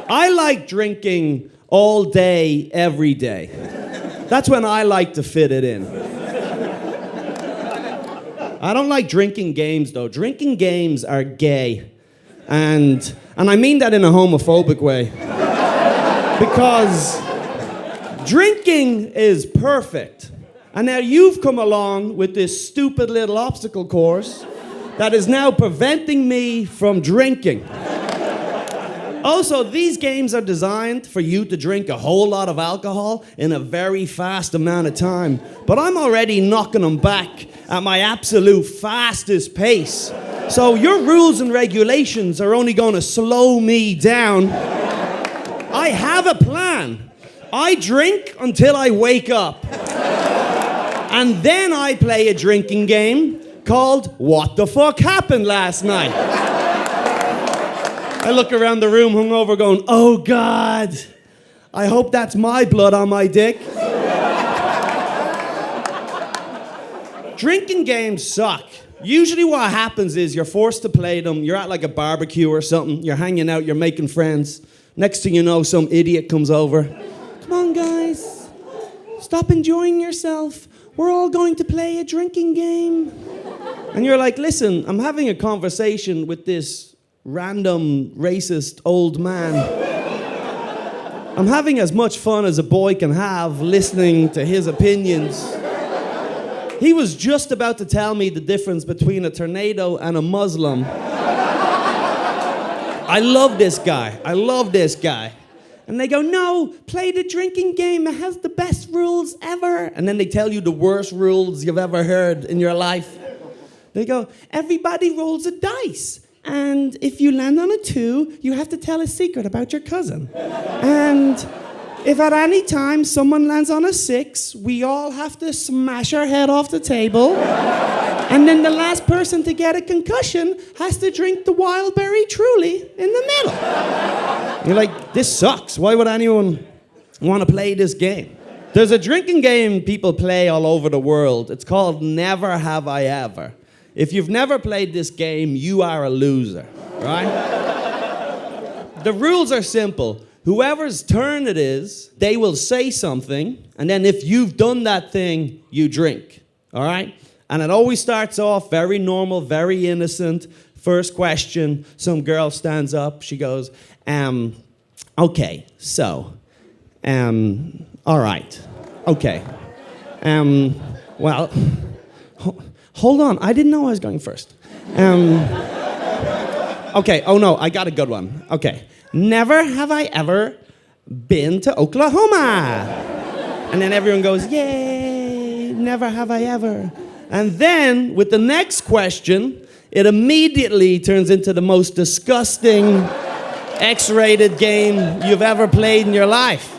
I like drinking all day, every day. That's when I like to fit it in. I don't like drinking games, though. Drinking games are gay. And I mean that in a homophobic way. Because drinking is perfect. And now you've come along with this stupid little obstacle course that is now preventing me from drinking. Also, these games are designed for you to drink a whole lot of alcohol in a very fast amount of time. But I'm already knocking them back at my absolute fastest pace. So your rules and regulations are only going to slow me down. I have a plan. I drink until I wake up. And then I play a drinking game called What the Fuck Happened Last Night? I look around the room hungover going, oh God, I hope that's my blood on my dick. Drinking games suck. Usually what happens is you're forced to play them, you're at like a barbecue or something, you're hanging out, you're making friends. Next thing you know, some idiot comes over. Come on guys, stop enjoying yourself. We're all going to play a drinking game. And you're like, listen, I'm having a conversation with this random racist old man. I'm having as much fun as a boy can have listening to his opinions. He was just about to tell me the difference between a tornado and a Muslim. I love this guy. I love this guy. And they go, no, play the drinking game. It has the best rules ever. And then they tell you the worst rules you've ever heard in your life. They go, everybody rolls a dice. And if you land on a 2, you have to tell a secret about your cousin. And if at any time someone lands on a 6, we all have to smash our head off the table. And then the last person to get a concussion has to drink the wild berry truly in the middle. You're like, this sucks. Why would anyone want to play this game? There's a drinking game people play all over the world. It's called Never Have I Ever. If you've never played this game, you are a loser, right? The rules are simple. Whoever's turn it is, they will say something, and then if you've done that thing, you drink, all right? And it always starts off very normal, very innocent. First question, some girl stands up, she goes, okay, so, all right, okay, well, hold on, I didn't know I was going first. Okay, oh no, I got a good one. Okay, never have I ever been to Oklahoma. And then everyone goes, yay, never have I ever. And then, with the next question, it immediately turns into the most disgusting X-rated game you've ever played in your life.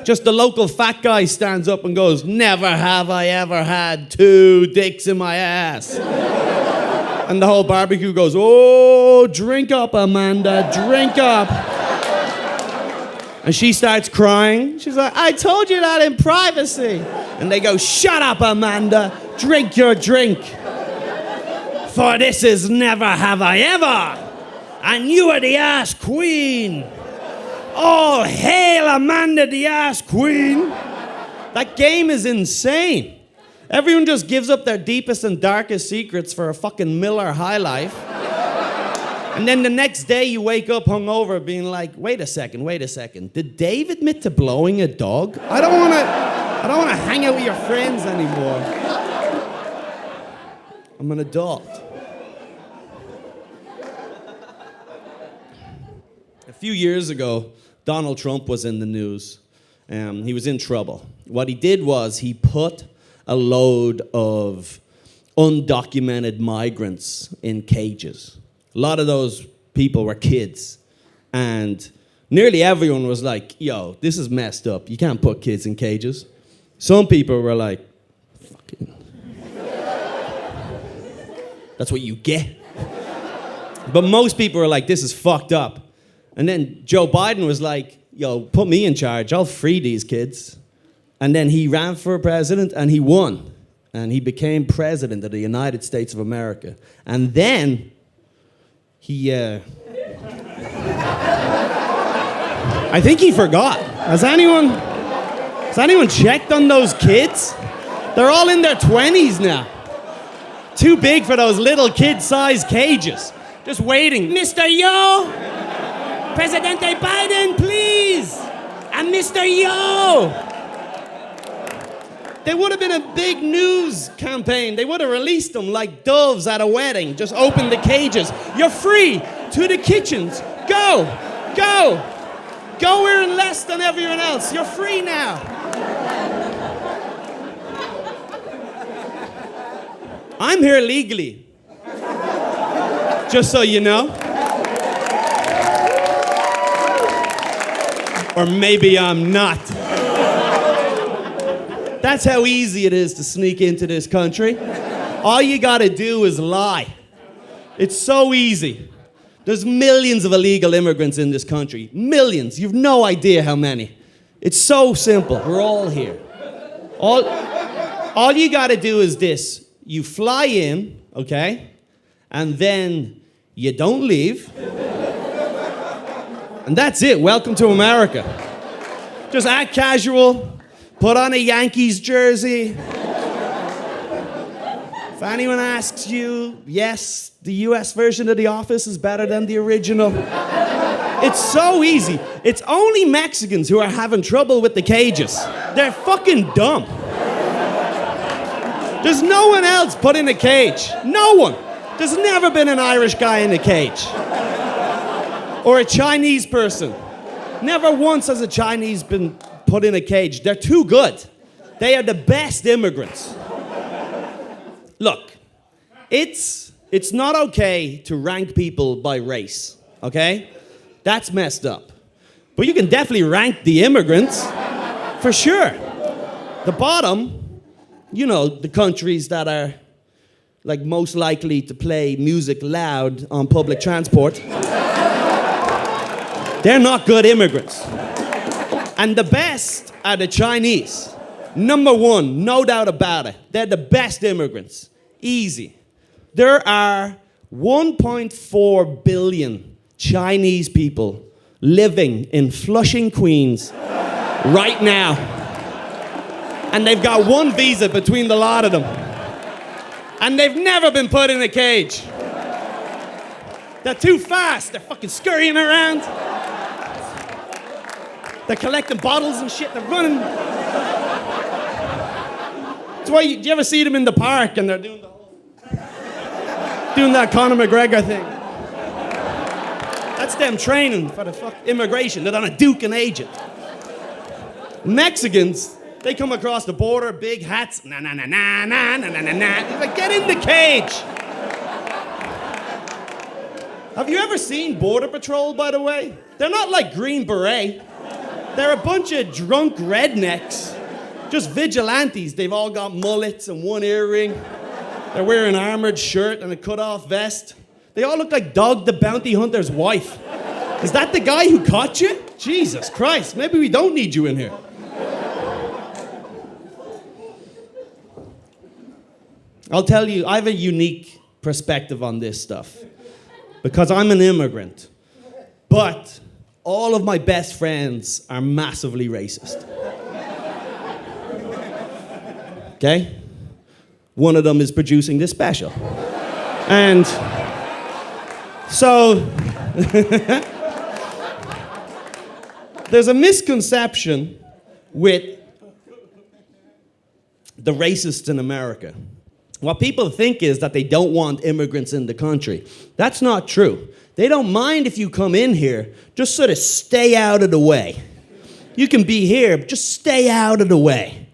Just the local fat guy stands up and goes, never have I ever had 2 dicks in my ass. And the whole barbecue goes, oh, drink up, Amanda, drink up. And she starts crying. She's like, I told you that in privacy. And they go, shut up, Amanda, drink your drink. For this is never have I ever. And you are the ass queen. All hail Amanda, the ass queen. That game is insane. Everyone just gives up their deepest and darkest secrets for a fucking Miller High Life. And then the next day you wake up hungover being like, wait a second. Did Dave admit to blowing a dog? I don't want to hang out with your friends anymore. I'm an adult. A few years ago, Donald Trump was in the news. He was in trouble. What he did was he put a load of undocumented migrants in cages. A lot of those people were kids. And nearly everyone was like, yo, this is messed up. You can't put kids in cages. Some people were like, fucking, that's what you get. But most people were like, this is fucked up. And then Joe Biden was like, yo, put me in charge. I'll free these kids. And then he ran for president and he won. And he became president of the United States of America. And then he... I think he forgot. Has anyone checked on those kids? They're all in their 20s now. Too big for those little kid-sized cages. Just waiting. Mr. Yo! Presidente Biden, please! And Mr. Yo! They would have been a big news campaign. They would have released them like doves at a wedding. Just open the cages. You're free to the kitchens. Go! Go! Go earn less than everyone else. You're free now. I'm here legally. Just so you know. Or maybe I'm not. That's how easy it is to sneak into this country. All you gotta do is lie. It's so easy. There's millions of illegal immigrants in this country. Millions. You've no idea how many. It's so simple. We're all here. All you gotta do is this. You fly in, okay? And then you don't leave. And that's it. Welcome to America. Just act casual. Put on a Yankees jersey. If anyone asks you, yes, the US version of The Office is better than the original. It's so easy. It's only Mexicans who are having trouble with the cages. They're fucking dumb. There's no one else put in a cage. No one. There's never been an Irish guy in a cage. Or a Chinese person. Never once has a Chinese been put in a cage. They're too good. They are the best immigrants. Look, it's not okay to rank people by race, okay? That's messed up. But you can definitely rank the immigrants, for sure. The bottom, you know, the countries that are like most likely to play music loud on public transport, they're not good immigrants. And the best are the Chinese. Number one, no doubt about it. They're the best immigrants. Easy. There are 1.4 billion Chinese people living in Flushing, Queens right now. And they've got one visa between the lot of them. And they've never been put in a cage. They're too fast. They're fucking scurrying around. They're collecting bottles and shit. They're running. That's why do you ever see them in the park and they're doing that Conor McGregor thing? That's them training for the immigration. They're on a Duke and agent. Mexicans, they come across the border, big hats. Na na na na na na na na na. He's like, get in the cage. Have you ever seen Border Patrol, by the way? They're not like Green Beret. They're a bunch of drunk rednecks, just vigilantes. They've all got mullets and one earring. They're wearing an armored shirt and a cut-off vest. They all look like Dog the Bounty Hunter's wife. Is that the guy who caught you? Jesus Christ, maybe we don't need you in here. I'll tell you, I have a unique perspective on this stuff because I'm an immigrant. But all of my best friends are massively racist. Okay? One of them is producing this special. And so, there's a misconception with the racists in America. What people think is that they don't want immigrants in the country. That's not true. They don't mind if you come in here, just sort of stay out of the way. You can be here, but just stay out of the way.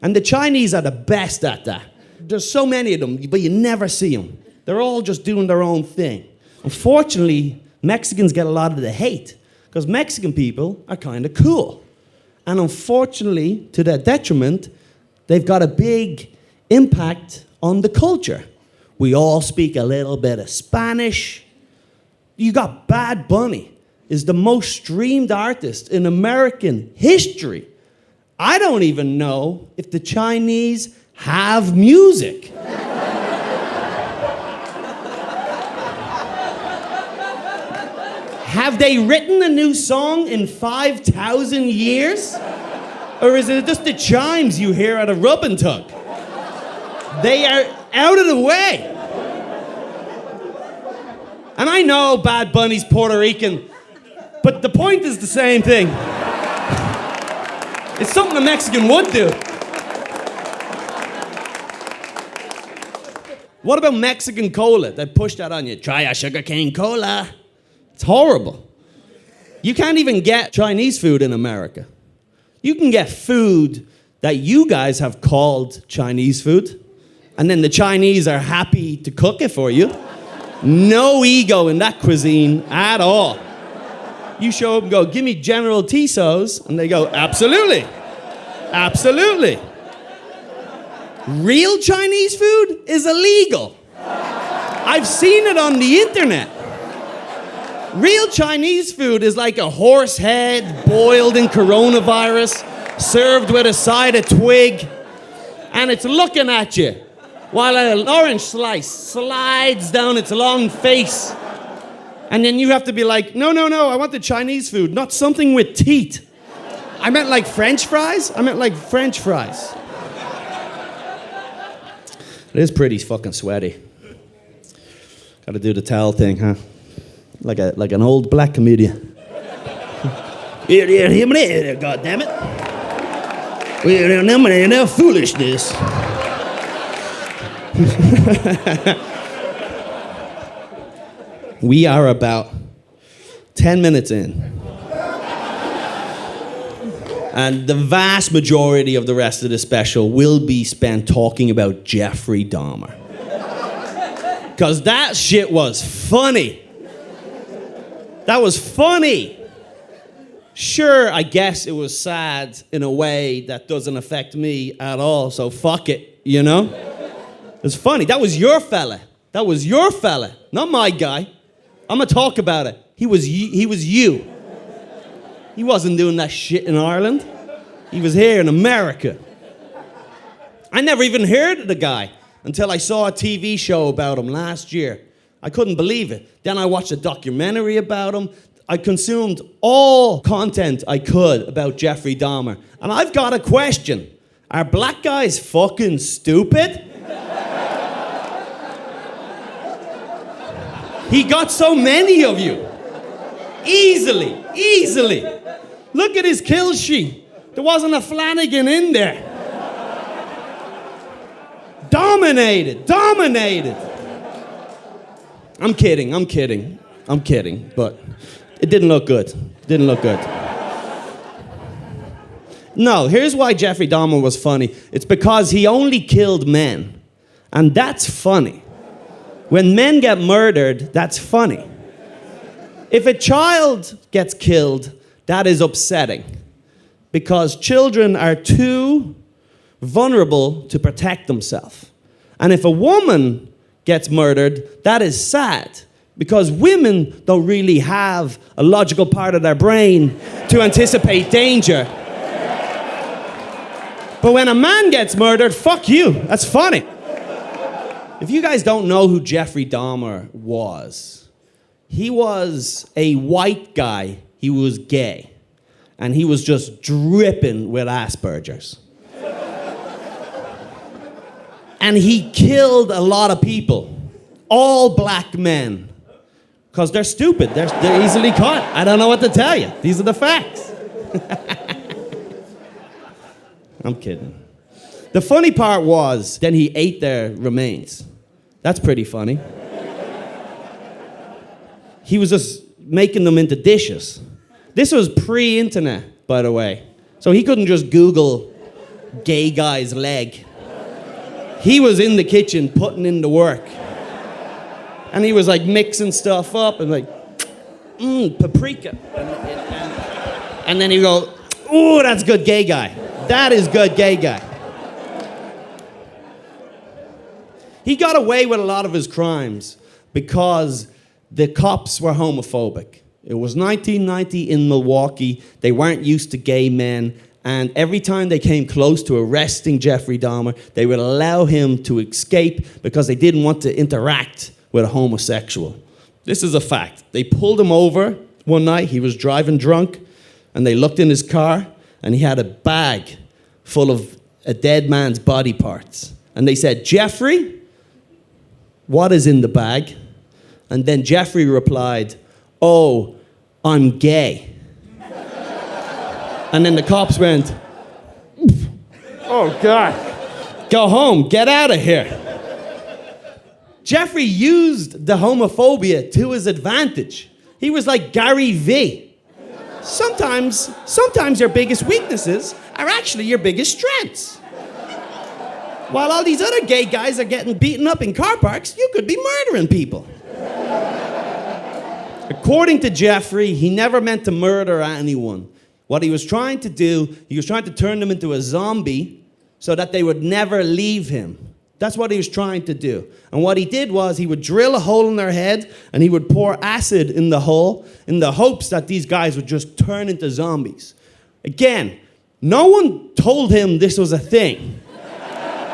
And the Chinese are the best at that. There's so many of them, but you never see them. They're all just doing their own thing. Unfortunately, Mexicans get a lot of the hate because Mexican people are kind of cool. And unfortunately, to their detriment, they've got a big impact on the culture. We all speak a little bit of Spanish. You got Bad Bunny is the most streamed artist in American history. I don't even know if the Chinese have music. Have they written a new song in 5,000 years? Or is it just the chimes you hear at a rub and tug? They are out of the way. And I know Bad Bunny's Puerto Rican, but the point is the same thing. It's something a Mexican would do. What about Mexican cola? They push that on you. Try a sugarcane cola. It's horrible. You can't even get Chinese food in America. You can get food that you guys have called Chinese food, and then the Chinese are happy to cook it for you. No ego in that cuisine at all. You show up and go, give me General Tso's, and they go, absolutely. Absolutely. Real Chinese food is illegal. I've seen it on the internet. Real Chinese food is like a horse head boiled in coronavirus, served with a side of twig, and it's looking at you while an orange slice slides down its long face. And then you have to be like, no, I want the Chinese food, not something with teeth. I meant like French fries? It is pretty fucking sweaty. Gotta do the towel thing, huh? Like an old black comedian. God damn it. We're foolishness. We are about 10 minutes in. And the vast majority of the rest of the special will be spent talking about Jeffrey Dahmer. Because that shit was funny. That was funny. Sure, I guess it was sad in a way that doesn't affect me at all, so fuck it, you know? It's funny. That was your fella. Not my guy. I'm gonna talk about it. He was you. He wasn't doing that shit in Ireland. He was here in America. I never even heard of the guy until I saw a TV show about him last year. I couldn't believe it. Then I watched a documentary about him. I consumed all content I could about Jeffrey Dahmer. And I've got a question. Are black guys fucking stupid? He got so many of you. Easily. Look at his kill sheet. There wasn't a Flanagan in there. Dominated. I'm kidding, but it didn't look good. No, here's why Jeffrey Dahmer was funny. It's because he only killed men. And that's funny. When men get murdered, that's funny. If a child gets killed, that is upsetting. Because children are too vulnerable to protect themselves. And if a woman gets murdered, that is sad. Because women don't really have a logical part of their brain to anticipate danger. But when a man gets murdered, fuck you. That's funny. If you guys don't know who Jeffrey Dahmer was, he was a white guy. He was gay. And he was just dripping with Asperger's. And he killed a lot of people. All black men. Because they're stupid. They're easily caught. I don't know what to tell you. These are the facts. I'm kidding. The funny part was, then he ate their remains. That's pretty funny. He was just making them into dishes. This was pre-internet, by the way. So he couldn't just Google gay guy's leg. He was in the kitchen putting in the work. And he was like mixing stuff up and like, paprika. And then he'd go, ooh, that's good gay guy. That is good gay guy. He got away with a lot of his crimes because the cops were homophobic. It was 1990 in Milwaukee. They weren't used to gay men. And every time they came close to arresting Jeffrey Dahmer, they would allow him to escape because they didn't want to interact with a homosexual. This is a fact. They pulled him over One night he was driving drunk and they looked in his car and he had a bag full of a dead man's body parts. And they said, Jeffrey, what is in the bag? And then Jeffrey replied, oh, I'm gay. And then the cops went, oh God, go home, get out of here. Jeffrey used the homophobia to his advantage. He was like Gary V. Sometimes your biggest weaknesses are actually your biggest strengths. While all these other gay guys are getting beaten up in car parks, you could be murdering people. According to Jeffrey, he never meant to murder anyone. What he was trying to do, he was trying to turn them into a zombie so that they would never leave him. That's what he was trying to do. And what he did was he would drill a hole in their head and he would pour acid in the hole in the hopes that these guys would just turn into zombies. Again, no one told him this was a thing.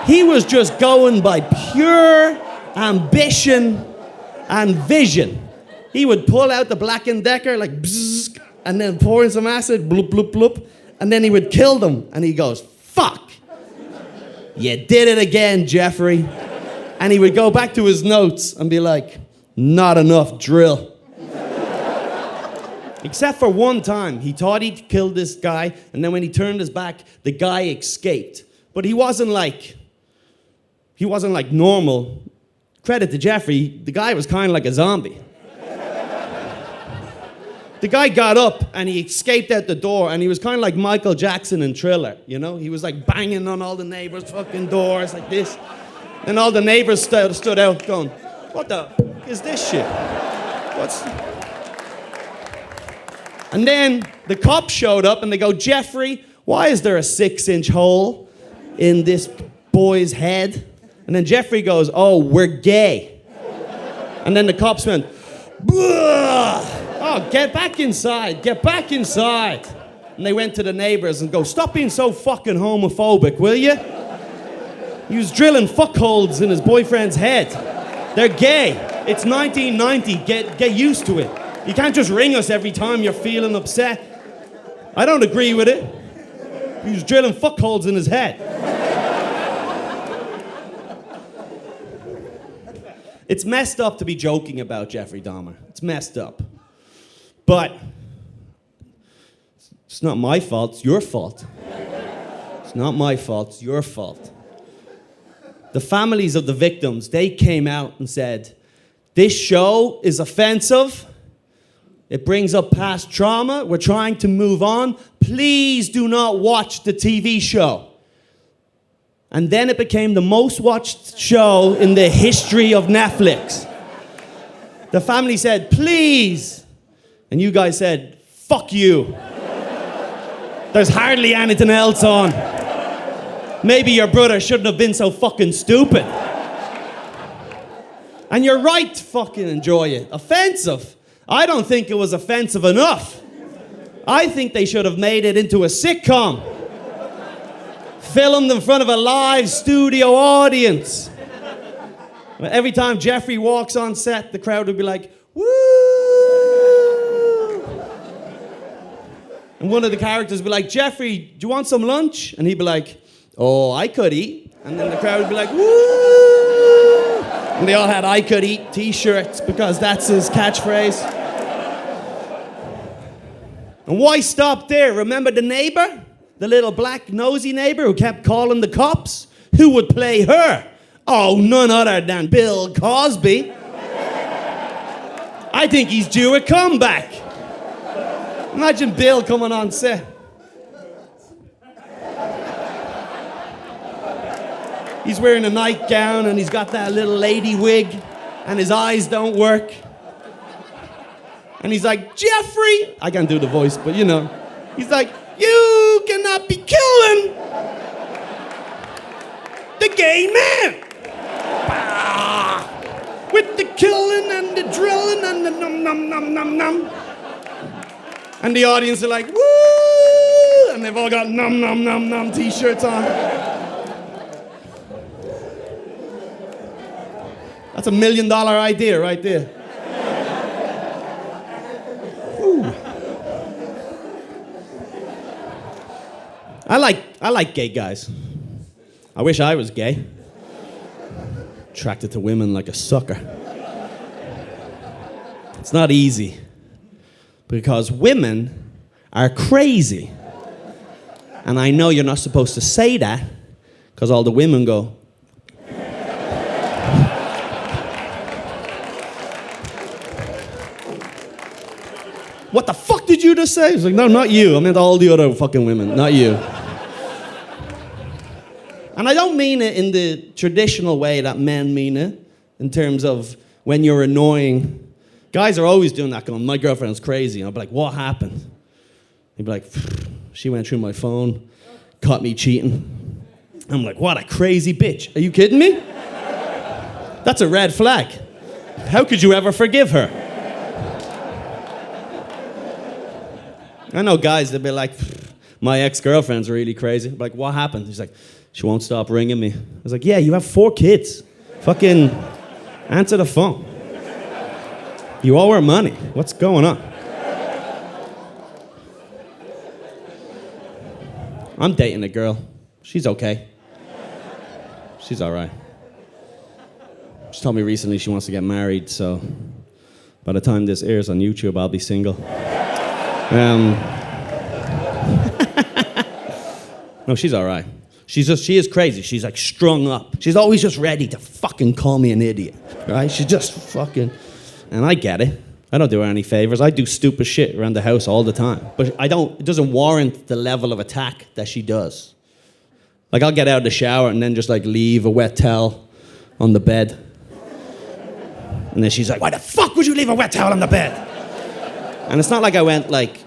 He was just going by pure ambition and vision. He would pull out the Black & Decker like bzzz, and then pour in some acid, bloop, bloop, bloop, and then he would kill them. And he goes, fuck. You did it again, Jeffrey. And he would go back to his notes and be like, not enough drill. Except for one time, he thought he'd killed this guy, and then when he turned his back, the guy escaped. But he wasn't like normal. Credit to Jeffrey, the guy was kind of like a zombie. The guy got up and he escaped out the door and he was kind of like Michael Jackson in Thriller, you know? He was like banging on all the neighbors' fucking doors like this. And all the neighbors stood out going, what the fuck is this shit? And then the cops showed up and they go, Jeffrey, why is there a 6-inch hole in this boy's head? And then Jeffrey goes, oh, we're gay. And then the cops went, Bleh! Oh, get back inside, get back inside. And they went to the neighbors and go, stop being so fucking homophobic, will you? He was drilling fuckholes in his boyfriend's head. They're gay. It's 1990, get used to it. You can't just ring us every time you're feeling upset. I don't agree with it. He was drilling fuckholes in his head. It's messed up to be joking about Jeffrey Dahmer. It's messed up. But it's not my fault, it's your fault. It's not my fault, it's your fault. The families of the victims, they came out and said, this show is offensive. It brings up past trauma. We're trying to move on. Please do not watch the TV show. And then it became the most watched show in the history of Netflix. The family said, please. And you guys said, fuck you. There's hardly anything else on. Maybe your brother shouldn't have been so fucking stupid. And you're right to fucking enjoy it. Offensive. I don't think it was offensive enough. I think they should have made it into a sitcom. Filmed in front of a live studio audience. Every time Jeffrey walks on set, the crowd would be like, woo! And one of the characters would be like, Jeffrey, do you want some lunch? And he'd be like, oh, I could eat. And then the crowd would be like, woo! And they all had I could eat t-shirts because that's his catchphrase. And why stop there? Remember the neighbor? The little black nosy neighbor who kept calling the cops? Who would play her? Oh, none other than Bill Cosby. I think he's due a comeback. Imagine Bill coming on set. He's wearing a nightgown and he's got that little lady wig and his eyes don't work. And he's like, Jeffrey! I can't do the voice, but you know. He's like, you cannot be killing the gay man! Bah! With the killing and the drilling and the num num num num num. And the audience are like, woo! And they've all got num num num num t-shirts on. That's $1 million idea right there. Ooh. I like gay guys. I wish I was gay. Attracted to women like a sucker. It's not easy. Because women are crazy. And I know you're not supposed to say that, because all the women go, what the fuck did you just say? It's like, no, not you. I meant all the other fucking women, not you. And I don't mean it in the traditional way that men mean it, in terms of when you're annoying. Guys are always doing that, going, my girlfriend's crazy. And I'll be like, what happened? He'd be like, she went through my phone, caught me cheating. I'm like, what a crazy bitch. Are you kidding me? That's a red flag. How could you ever forgive her? I know guys, they'll be like, my ex-girlfriend's really crazy. I'm like, what happened? He's like, she won't stop ringing me. I was like, yeah, you have 4 kids. Fucking answer the phone. You owe her money. What's going on? I'm dating a girl. She's okay. She's all right. She told me recently she wants to get married, so by the time this airs on YouTube, I'll be single. No, she's all right. She is crazy. She's like strung up. She's always just ready to fucking call me an idiot, right? She's just fucking, and I get it. I don't do her any favors. I do stupid shit around the house all the time. But it doesn't warrant the level of attack that she does. Like, I'll get out of the shower and then just like leave a wet towel on the bed. And then she's like, why the fuck would you leave a wet towel on the bed? And it's not like I went like,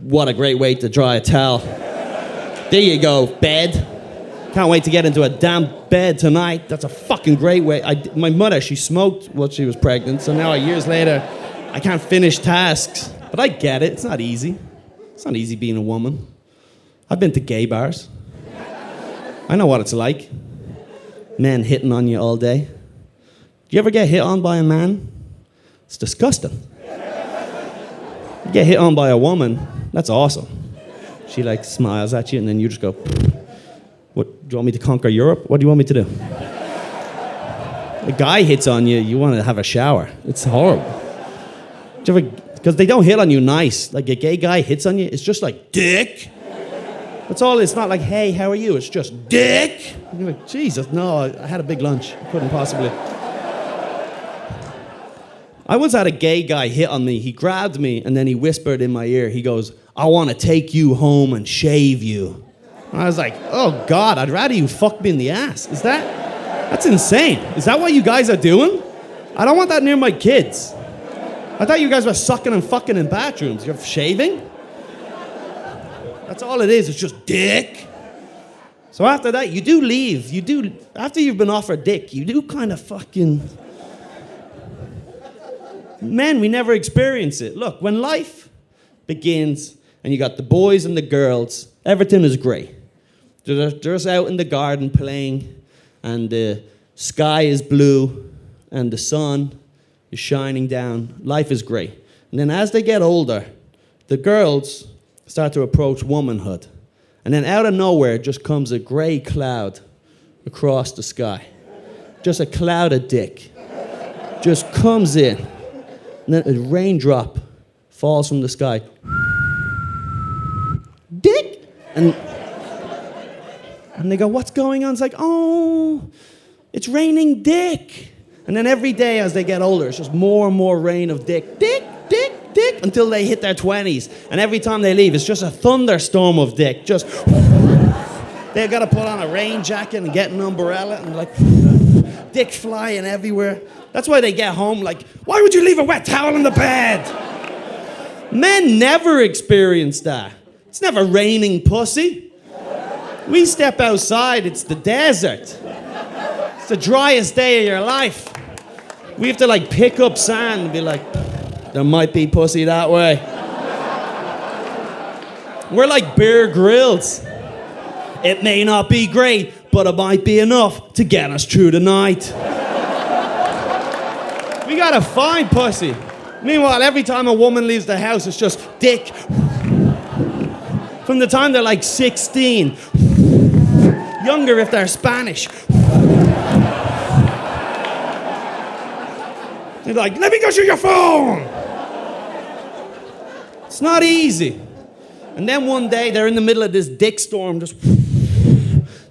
what a great way to dry a towel. There you go, bed. Can't wait to get into a damn bed tonight. That's a fucking great way. My mother, she smoked while she was pregnant, so now years later, I can't finish tasks. But I get it, it's not easy. It's not easy being a woman. I've been to gay bars. I know what it's like. Men hitting on you all day. Do you ever get hit on by a man? It's disgusting. You get hit on by a woman, that's awesome. She like smiles at you and then you just go, what, do you want me to conquer Europe? What do you want me to do? A guy hits on you, you want to have a shower. It's horrible. Because they don't hit on you nice. Like a gay guy hits on you, it's just like, dick. That's all, it's not like, hey, how are you? It's just, dick. And you're like, Jesus, no, I had a big lunch. I couldn't possibly. I once had a gay guy hit on me. He grabbed me and then he whispered in my ear, he goes, I want to take you home and shave you. And I was like, oh God, I'd rather you fuck me in the ass. That's insane. Is that what you guys are doing? I don't want that near my kids. I thought you guys were sucking and fucking in bathrooms. You're shaving? That's all it is, it's just dick. So after that, you do leave. After you've been offered dick, you do kind of fucking... Men, we never experience it. Look, when life begins and you got the boys and the girls, everything is great. They're just out in the garden playing and the sky is blue and the sun is shining down. Life is great. And then as they get older, the girls start to approach womanhood. And then out of nowhere just comes a gray cloud across the sky. Just a cloud of dick. Just comes in. And then a raindrop falls from the sky. Dick! And they go, what's going on? It's like, oh, it's raining dick. And then every day as they get older, it's just more and more rain of dick. Dick, dick, dick, until they hit their 20s. And every time they leave, it's just a thunderstorm of dick. Just, they've got to put on a rain jacket and get an umbrella and like, dick flying everywhere. That's why they get home like, why would you leave a wet towel on the bed? Men never experience that. It's never raining pussy. We step outside, it's the desert. It's the driest day of your life. We have to like pick up sand and be like, there might be pussy that way. We're like Bear Grylls. It may not be great, but it might be enough to get us through the night. We gotta find pussy. Meanwhile, every time a woman leaves the house, it's just dick. From the time they're like 16. Younger if they're Spanish. They're like, let me go through your phone. It's not easy. And then one day they're in the middle of this dick storm, just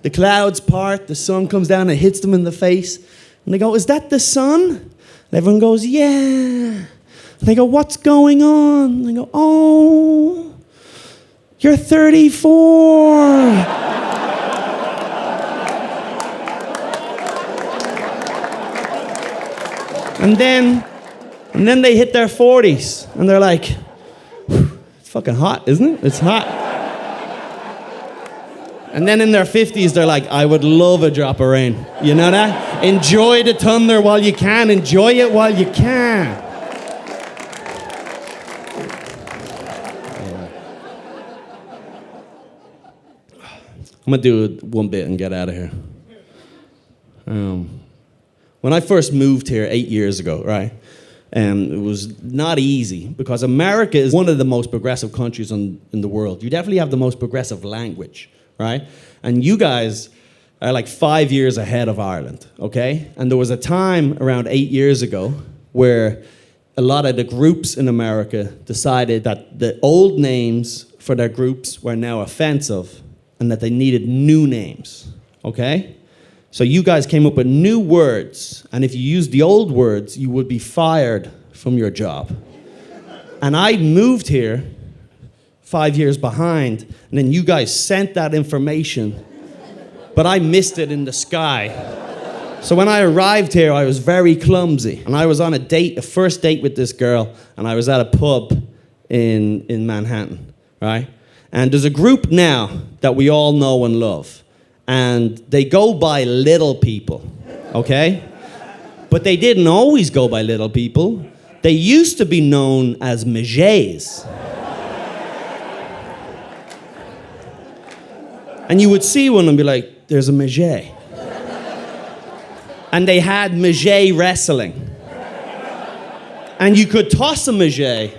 the clouds part, the sun comes down and hits them in the face. And they go, is that the sun? And everyone goes, yeah. And they go, what's going on? And they go, oh, you're 34. And then they hit their 40s, and they're like, it's fucking hot, isn't it? It's hot. And then in their 50s, they're like, I would love a drop of rain. You know that? Enjoy the thunder while you can. Enjoy it while you can. I'm going to do one bit and get out of here. When I first moved here 8 years ago, right, it was not easy because America is one of the most progressive countries in the world. You definitely have the most progressive language, right? And you guys are like 5 years ahead of Ireland, okay? And there was a time around 8 years ago where a lot of the groups in America decided that the old names for their groups were now offensive and that they needed new names, okay? So you guys came up with new words, and if you used the old words, you would be fired from your job. And I moved here 5 years behind, and then you guys sent that information, but I missed it in the sky. So when I arrived here, I was very clumsy, and I was on a first date with this girl, and I was at a pub in Manhattan, right? And there's a group now that we all know and love. And they go by little people, okay? But they didn't always go by little people. They used to be known as Méjays. And you would see one and be like, there's a Méjay. And they had Méjay wrestling. And you could toss a Méjay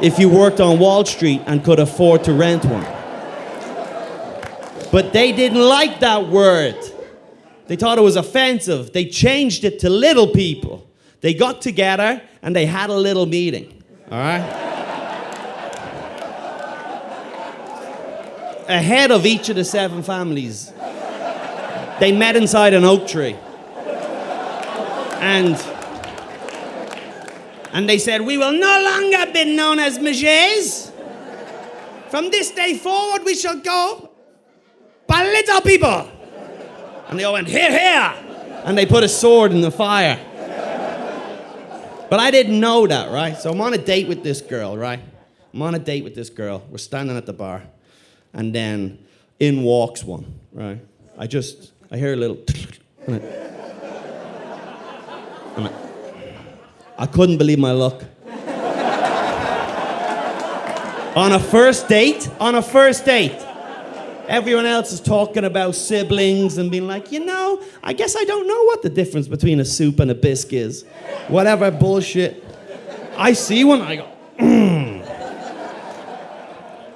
if you worked on Wall Street and could afford to rent one. But they didn't like that word. They thought it was offensive. They changed it to little people. They got together and they had a little meeting, all right? Ahead of each of the 7 families, they met inside an oak tree. And they said, we will no longer be known as Méjays. From this day forward, we shall go by little people. And they all went, here, here. And they put a sword in the fire. But I didn't know that, right? So I'm on a date with this girl, right? We're standing at the bar. And then in walks one, right? I hear a little... And I couldn't believe my luck. On a first date, everyone else is talking about siblings and being like, I guess I don't know what the difference between a soup and a bisque is. Whatever bullshit. I see one, I go,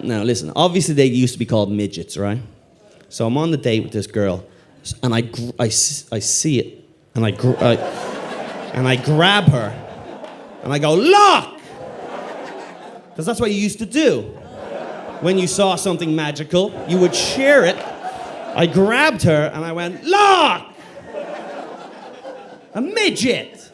Now listen, obviously they used to be called midgets, right? So I'm on the date with this girl, and I see it, and I grab her, and I go, look! Because that's what you used to do. When you saw something magical, you would share it. I grabbed her and I went, look! A midget!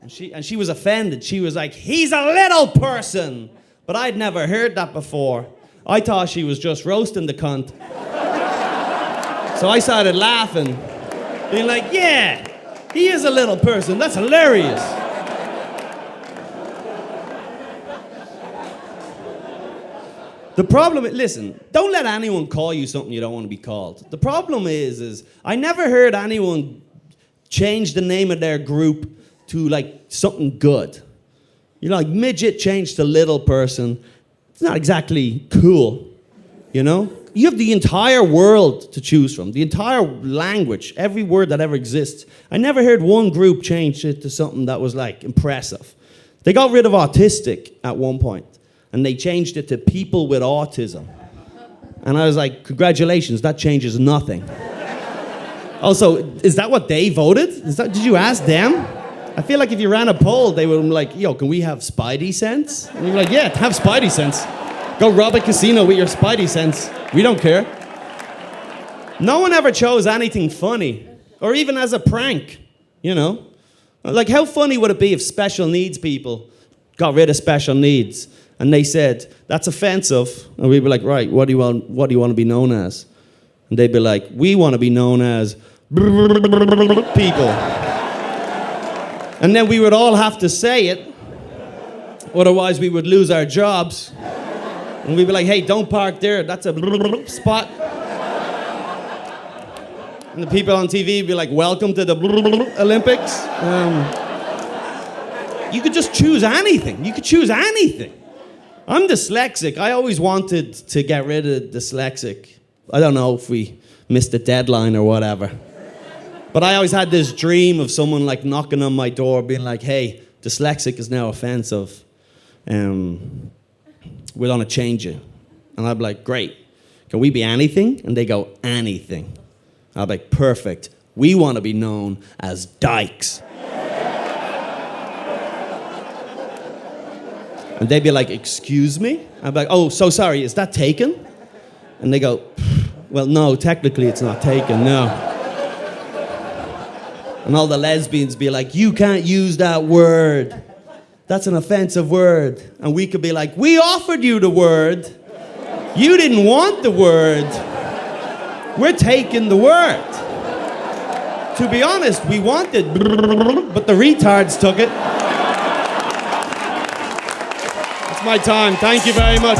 And she was offended. She was like, he's a little person! But I'd never heard that before. I thought she was just roasting the cunt. So I started laughing, being like, yeah, he is a little person. That's hilarious. The problem, listen, don't let anyone call you something you don't want to be called. The problem is I never heard anyone change the name of their group to like something good. Like midget changed to little person. It's not exactly cool, You have the entire world to choose from, the entire language, every word that ever exists. I never heard one group change it to something that was like impressive. They got rid of autistic at one point. and they changed it to people with autism. And I was like, congratulations, that changes nothing. Also, is that what they voted? Did you ask them? I feel like if you ran a poll, they would be like, yo, can we have Spidey sense? And you're like, yeah, have Spidey sense. Go rob a casino with your Spidey sense. We don't care. No one ever chose anything funny, or even as a prank, you know? Like, how funny would it be if special needs people got rid of special needs and they said, that's offensive, and we'd be like, right, what do you want to be known as? And they'd be like, we want to be known as people. And then we would all have to say it, otherwise we would lose our jobs. And we'd be like, hey, don't park there, that's a spot. And the people on TV would be like, welcome to the Olympics. You could just choose anything. You could choose anything. I'm dyslexic. I always wanted to get rid of dyslexic. I don't know if we missed the deadline or whatever. But I always had this dream of someone like knocking on my door being like, hey, dyslexic is now offensive. We're going to change it. And I'd be like, great. Can we be anything? And they go, anything. I'd be like, perfect. We want to be known as dykes. And they'd be like, excuse me? I'd be like, oh, so sorry, is that taken? And they go, well, no, technically it's not taken, no. And all the lesbians be like, you can't use that word. That's an offensive word. And we could be like, we offered you the word. You didn't want the word. We're taking the word. To be honest, we wanted, but the retards took it. That's my time. Thank you very much.